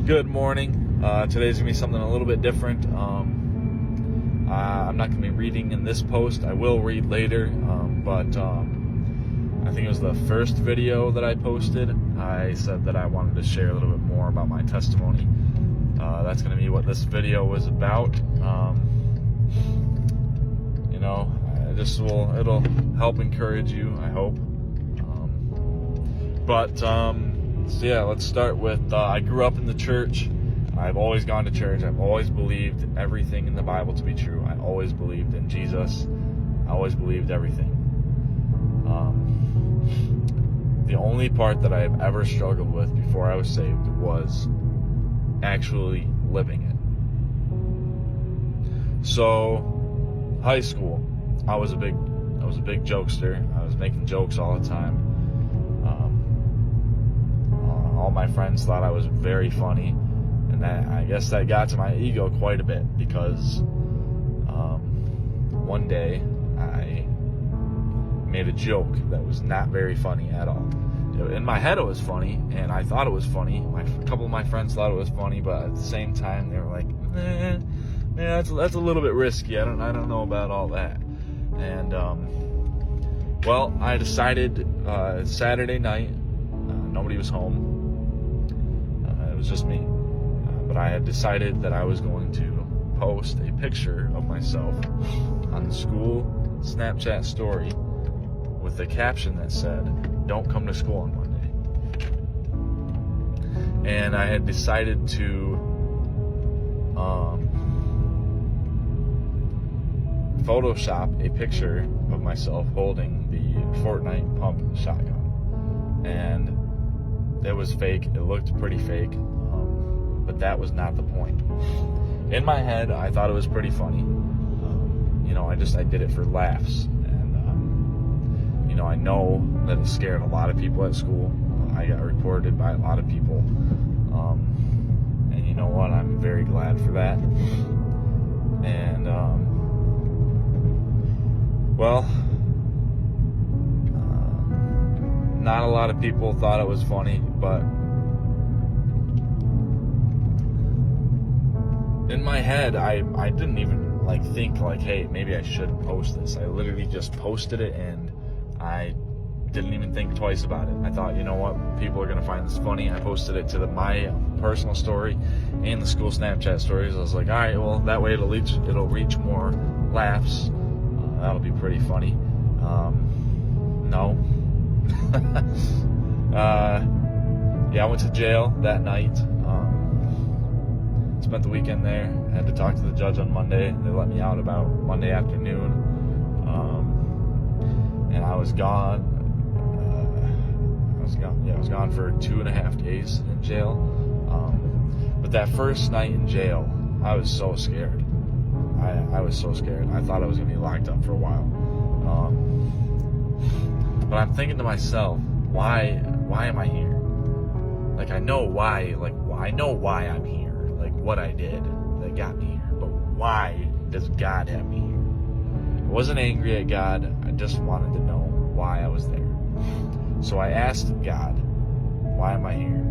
Good morning. Today's gonna be something a little bit different. I'm not gonna be reading in this post. I will read later, but I think it was the first video that I posted. I said that I wanted to share a little bit more about my testimony. That's gonna be what this video was about. It'll help encourage you, I hope. So yeah, let's start with, I grew up in the church. I've always gone to church. I've always believed everything in the Bible to be true. I always believed in Jesus. I always believed everything. The only part that I've ever struggled with before I was saved was actually living it. So, high school, I was a big jokester. I was making jokes all the time. All my friends thought I was very funny, and I guess that got to my ego quite a bit, because one day I made a joke that was not very funny at all. In my head it was funny, and I thought it was funny. A couple of my friends thought it was funny, but at the same time they were like, that's a little bit risky. I don't know about all that. And well, I decided Saturday night, nobody was home. It was just me. But I had decided that I was going to post a picture of myself on the school Snapchat story with a caption that said, "Don't come to school on Monday." And I had decided to Photoshop a picture of myself holding the Fortnite pump shotgun. And it was fake. It looked pretty fake. But that was not the point. In my head, I thought it was pretty funny. I did it for laughs. And, I know that it scared a lot of people at school. I got reported by a lot of people. And you know what? I'm very glad for that. And, not a lot of people thought it was funny, but in my head, I didn't even think hey, maybe I should post this. I literally just posted it, and I didn't even think twice about it. I thought, you know what, people are gonna find this funny. I posted it to my personal story and the school Snapchat stories. I was like, all right, well, that way it'll reach more laughs. That'll be pretty funny. No. I went to jail that night. Spent the weekend there. Had to talk to the judge on Monday. They let me out about Monday afternoon. And I was gone. I was gone for 2.5 days in jail. But that first night in jail, I was so scared. I was so scared. I thought I was going to be locked up for a while. But I'm thinking to myself, why am I here? I know why. I know why I'm here. What I did that got me here. But why does God have me here? I wasn't angry at God. I just wanted to know why I was there. So I asked God, why am I here?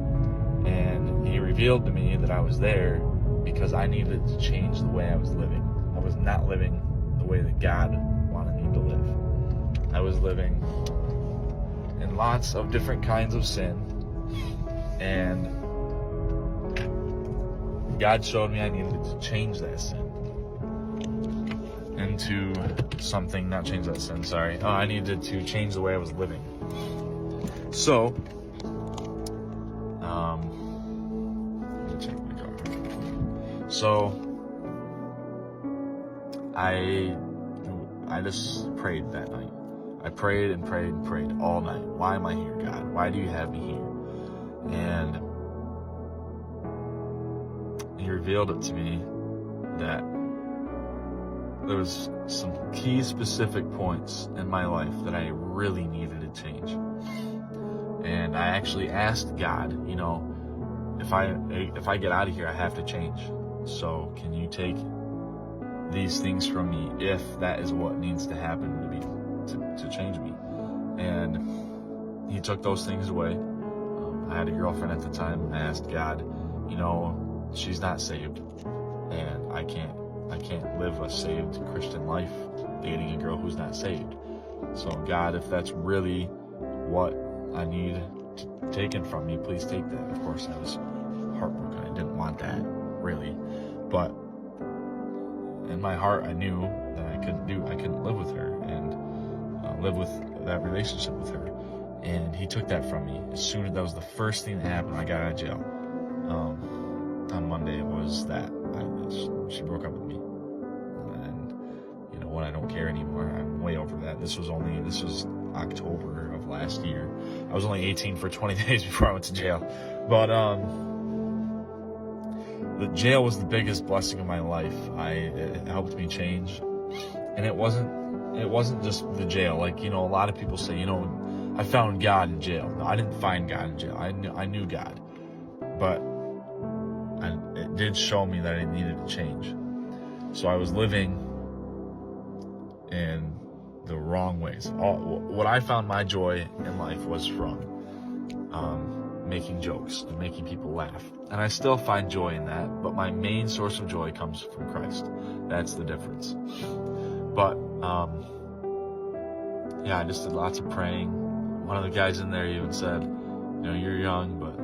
And He revealed to me that I was there because I needed to change the way I was living. I was not living the way that God wanted me to live. I was living in lots of different kinds of sin, and God showed me I needed to change that sin into something, not change that sin, sorry. I needed to change the way I was living. So, let me check my car. So, I just prayed that night. I prayed and prayed and prayed all night. Why am I here, God? Why do you have me here? And He revealed it to me that there was some key specific points in my life that I really needed to change. And I actually asked God, if I get out of here, I have to change. So can you take these things from me if that is what needs to happen to change me? And He took those things away. I had a girlfriend at the time. I asked God, she's not saved, and I can't live a saved Christian life dating a girl who's not saved. So God, if that's really what I need taken from me, please take that. Of course, I was heartbroken. I didn't want that, really. But in my heart, I knew that I couldn't live with her and live with that relationship with her. And he took that from me. That was the first thing that happened when I got out of jail. On Monday was that she broke up with me. And, when I don't care anymore, I'm way over that. This was October of last year. I was only 18 for 20 days before I went to jail. But, the jail was the biggest blessing of my life. It helped me change. And it wasn't just the jail. Like, a lot of people say, I found God in jail. No, I didn't find God in jail. I knew God. But it did show me that I needed to change. So I was living in the wrong ways. What I found my joy in life was from making jokes and making people laugh. And I still find joy in that, but my main source of joy comes from Christ. That's the difference. But, I just did lots of praying. One of the guys in there even said, you're young, but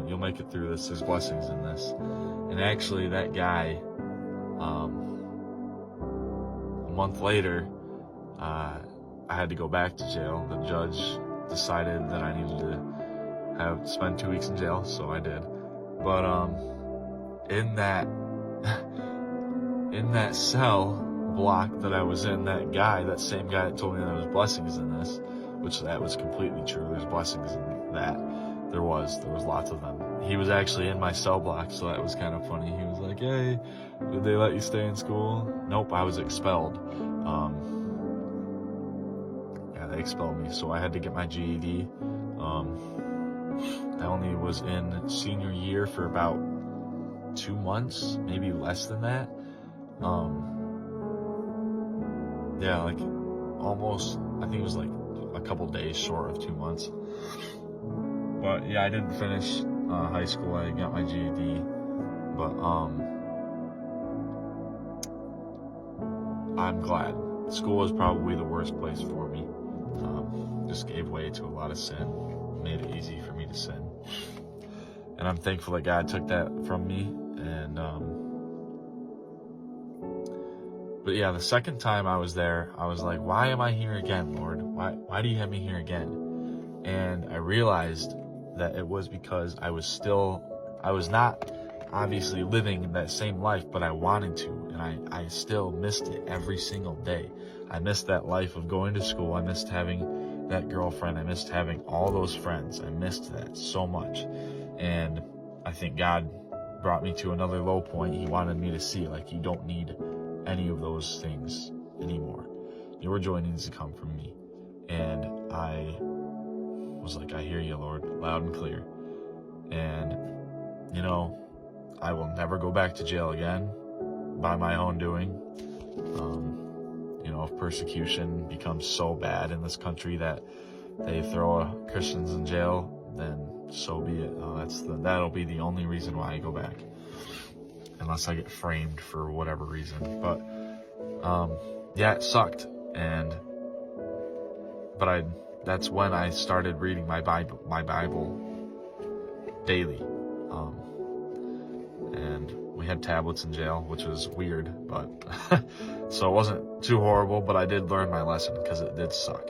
you'll make it through this. There's blessings in this. And actually, that guy, a month later, I had to go back to jail. The judge decided that I needed to spend 2 weeks in jail, so I did. But in that cell block that I was in, that same guy that told me that there was blessings in this, which that was completely true. There's blessings in that. There was lots of them. He was actually in my cell block, so that was kind of funny. He was like, "Hey, did they let you stay in school?" Nope, I was expelled. They expelled me, so I had to get my GED. I only was in senior year for about 2 months, maybe less than that. Like almost, I think it was like a couple days short of 2 months. But yeah, I didn't finish high school. I got my GED, but I'm glad. School was probably the worst place for me. Just gave way to a lot of sin, made it easy for me to sin. And I'm thankful that God took that from me. And but yeah, the second time I was there, I was like, why am I here again, Lord? Why do you have me here again? And I realized that it was because I was not obviously living that same life, but I wanted to, and I still missed it every single day. I missed that life of going to school. I missed having that girlfriend. I missed having all those friends. I missed that so much. And I think God brought me to another low point. He wanted me to see, like, you don't need any of those things anymore. Your joy needs to come from me. And I was like, I hear you, Lord, loud and clear. And, I will never go back to jail again by my own doing. If persecution becomes so bad in this country that they throw Christians in jail, then so be it. That'll be the only reason why I go back, unless I get framed for whatever reason. But it sucked, but that's when I started reading my Bible daily. And we had tablets in jail, which was weird, but so it wasn't too horrible, but I did learn my lesson because it did suck.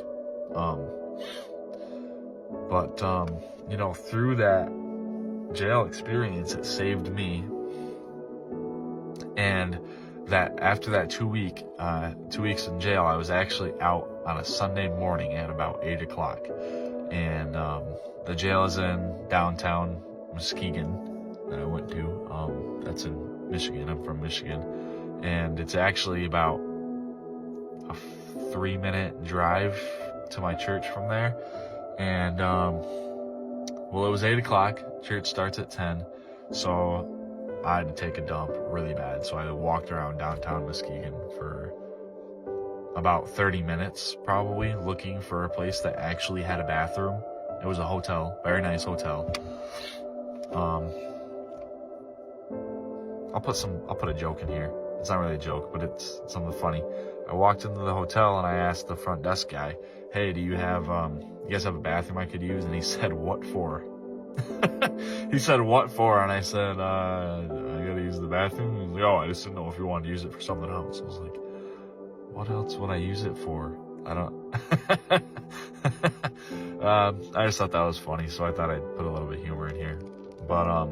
Through that jail experience, it saved me. And that after that 2 weeks in jail, I was actually out on a Sunday morning at about 8 o'clock. And the jail is in downtown Muskegon that I went to. That's in Michigan. I'm from Michigan. And it's actually about a 3-minute drive to my church from there. And, it was 8 o'clock. Church starts at 10. So I had to take a dump really bad. So I walked around downtown Muskegon for about 30 minutes, probably, looking for a place that actually had a bathroom. It was a hotel, very nice hotel. I'll put a joke in here. It's not really a joke, but it's something funny. I walked into the hotel and I asked the front desk guy, "Hey, do you guys have a bathroom I could use?" And he said, "What for?" He said, "What for?" And I said, "I gotta use the bathroom." He was like, "Oh, I just didn't know if you wanted to use it for something else." I was like, "What else would I use it for?" I don't. I just thought that was funny, so I thought I'd put a little bit of humor in here. But I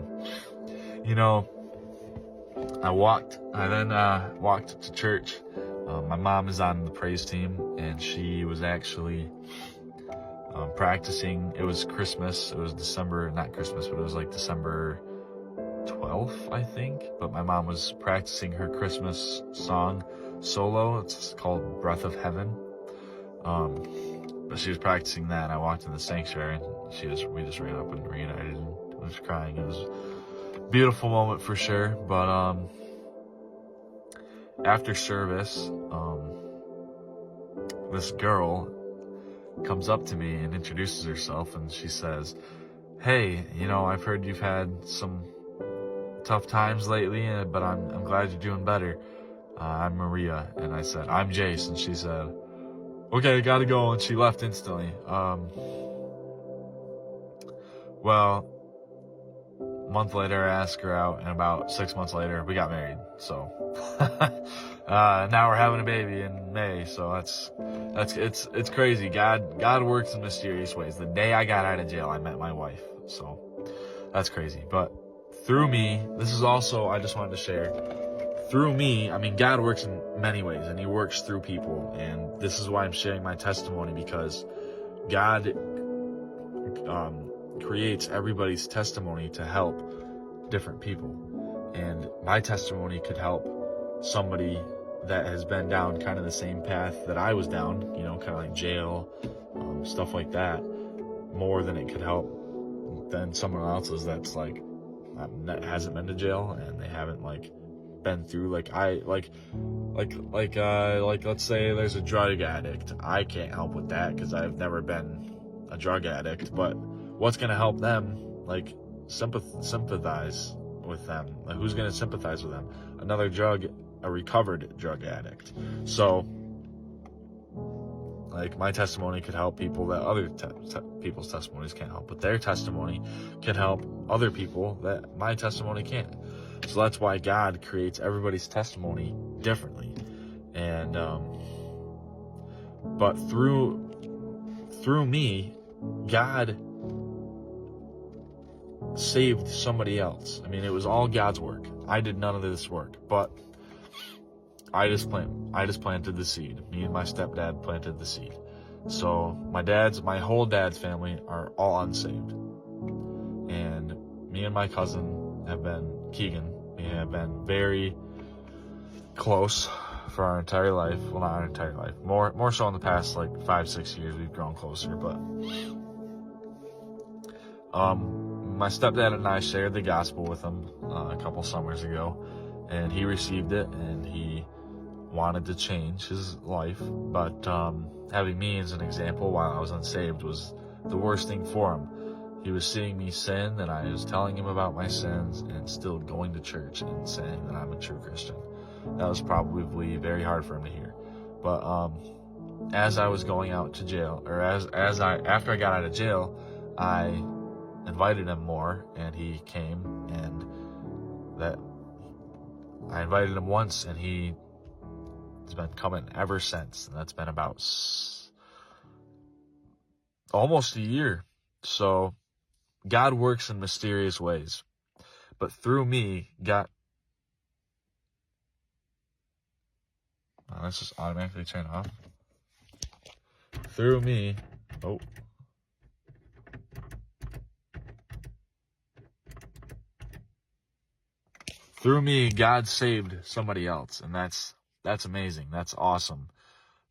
then walked to church. My mom is on the praise team, and she was actually practicing. It was Christmas. It was not Christmas, but it was like December 12th, I think. But my mom was practicing her Christmas song solo. It's called Breath of Heaven. But she was practicing that, and I walked in the sanctuary, and we just ran up and reunited, and I was crying. It was a beautiful moment for sure. But after service, this girl comes up to me and introduces herself, and she says, "Hey, I've heard you've had some tough times lately, but I'm glad you're doing better. I'm Maria." And I said, "I'm Jace." And she said, "Okay, I gotta go," and she left instantly. Well, a month later, I asked her out, and about 6 months later, we got married. So now we're having a baby in May. So it's crazy. God works in mysterious ways. The day I got out of jail, I met my wife. So that's crazy. But through me, this is also, I just wanted to share. Through me, God works in many ways, and he works through people. And this is why I'm sharing my testimony, because God creates everybody's testimony to help different people. And my testimony could help somebody that has been down kind of the same path that I was down, kind of like jail, stuff like that, more than it could help than someone else's that's like, that hasn't been to jail, and they haven't been through let's say there's a drug addict. I can't help with that because I've never been a drug addict, but what's going to help them sympathize with them? Who's going to sympathize with them? A recovered drug addict. So my testimony could help people that other people's testimonies can't help, but their testimony can help other people that my testimony can't. So that's why God creates everybody's testimony differently. And but through me, God saved somebody else. It was all God's work. I did none of this work, but I just planted the seed. Me and my stepdad planted the seed. So my whole dad's family are all unsaved. And me and my cousin Keegan, we have been very close for our entire life. Well, not our entire life. More so in the past 5-6 years, we've grown closer. But my stepdad and I shared the gospel with him a couple summers ago, and he received it, and he wanted to change his life. But having me as an example while I was unsaved was the worst thing for him. He was seeing me sin, and I was telling him about my sins, and still going to church and saying that I'm a true Christian. That was probably very hard for him to hear. But as I was going out to jail, or after I got out of jail, I invited him more, and he came, and I invited him once, and he has been coming ever since. And that's been about almost a year. So God works in mysterious ways. But through me, God... let's just automatically turn off. Through me... Through me, God saved somebody else. And that's amazing. That's awesome.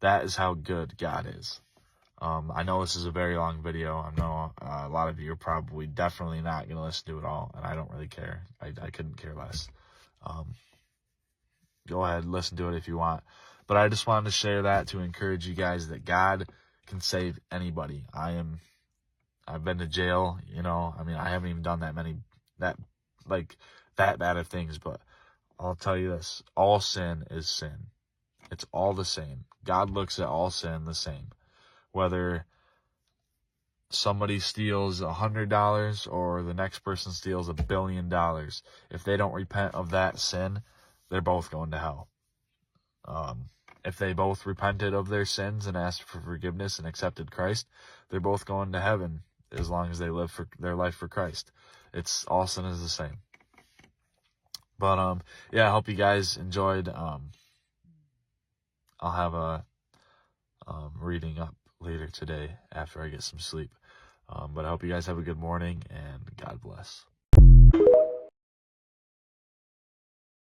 That is how good God is. I know this is a very long video. I know a lot of you are probably definitely not going to listen to it all, and I don't really care. I couldn't care less. Go ahead, listen to it if you want. But I just wanted to share that to encourage you guys that God can save anybody. I've been to jail, I haven't even done that many that bad of things, but I'll tell you this, all sin is sin. It's all the same. God looks at all sin the same. Whether somebody steals $100 or the next person steals $1 billion, if they don't repent of that sin, they're both going to hell. If they both repented of their sins and asked for forgiveness and accepted Christ, they're both going to heaven as long as they live for their life for Christ. It's all sin is the same. But yeah, I hope you guys enjoyed. I'll have a reading up later today after I get some sleep. But I hope you guys have a good morning, and God bless.